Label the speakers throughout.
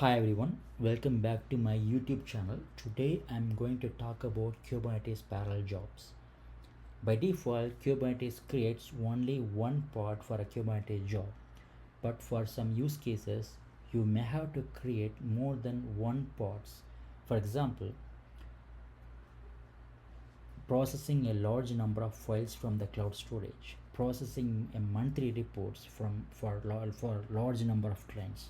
Speaker 1: Hi everyone, welcome back to my YouTube channel. Today I'm going to talk about Kubernetes parallel jobs. By default, Kubernetes creates only one pod for a Kubernetes job, but for some use cases, you may have to create more than one pods. For example, processing a large number of files from the cloud storage, processing a monthly reports for large number of clients,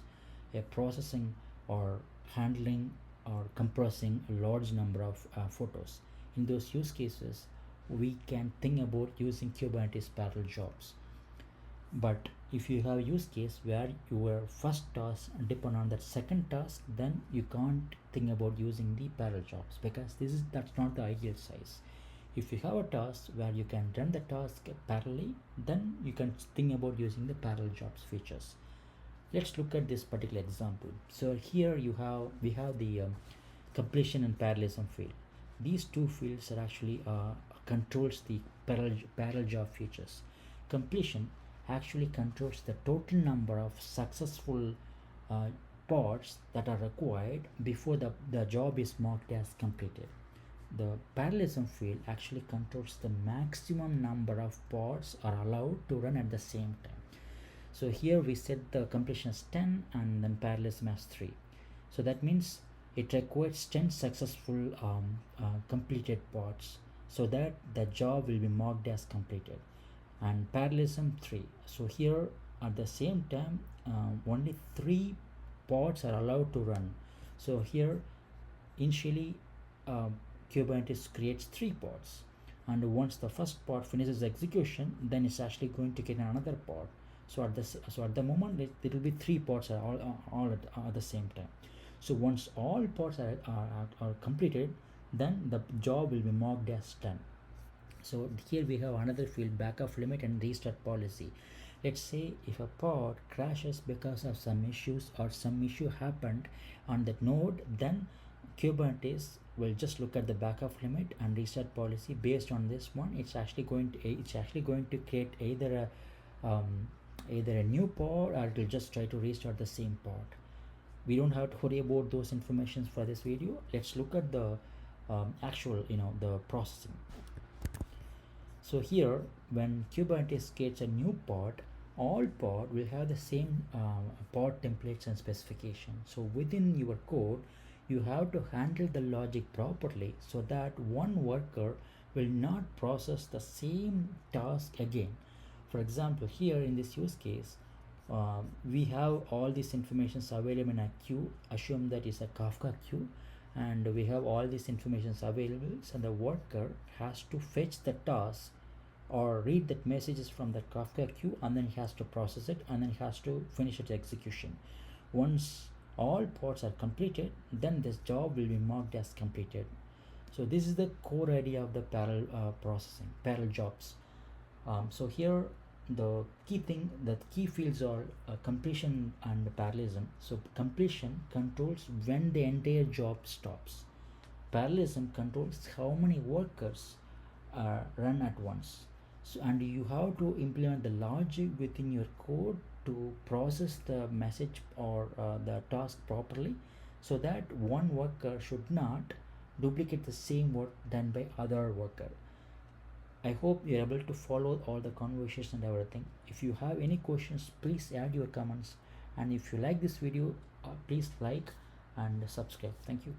Speaker 1: a processing or handling or compressing a large number of photos. In those use cases, we can think about using Kubernetes parallel jobs. But if you have use case where your first task depend on that second task, then you can't think about using the parallel jobs because that's not the ideal size. If you have a task where you can run the task parallelly, then you can think about using the parallel jobs features. Let's look at this particular example. So here we have the completion and parallelism field. These two fields are actually controls the parallel job features. Completion actually controls the total number of successful uh, pods that are required before the job is marked as completed. The parallelism field actually controls the maximum number of pods are allowed to run at the same time. So here we set the completion as 10 and then parallelism as 3. So that means it requires 10 successful completed pods so that the job will be marked as completed, and parallelism 3. So here at the same time only 3 pods are allowed to run. So here initially uh, Kubernetes creates 3 pods, and once the first pod finishes execution, then it's actually going to get another pod. So at the moment it will be 3 pods are all at the same time. So once all pods are completed, then the job will be marked as done. So here we have another field, backup limit and restart policy. Let's say if a pod crashes because of some issues or some issue happened on that node, then Kubernetes will just look at the backup limit and restart policy. Based on this one, it's actually going to create either a new pod, or it will just try to restart the same pod. We don't have to worry about those informations for this video. Let's look at the actual the processing. So here when Kubernetes creates a new pod, all pod will have the same pod templates and specification. So within your code, you have to handle the logic properly so that one worker will not process the same task again. For example, here in this use case, we have all these informations available in a queue. Assume that is a Kafka queue, and we have all these informations available. So the worker has to fetch the task or read that messages from the Kafka queue, and then he has to process it, and then he has to finish its execution. Once all pods are completed, then this job will be marked as completed. So this is the core idea of the parallel jobs. So here the key fields are completion and parallelism. So completion controls when the entire job stops. Parallelism controls how many workers run at once. So, and you have to implement the logic within your code to process the message or the task properly, so that one worker should not duplicate the same work done by other worker. I hope you're able to follow all the conversation and everything. If you have any questions, please add your comments, and if you like this video, please like and subscribe. Thank you.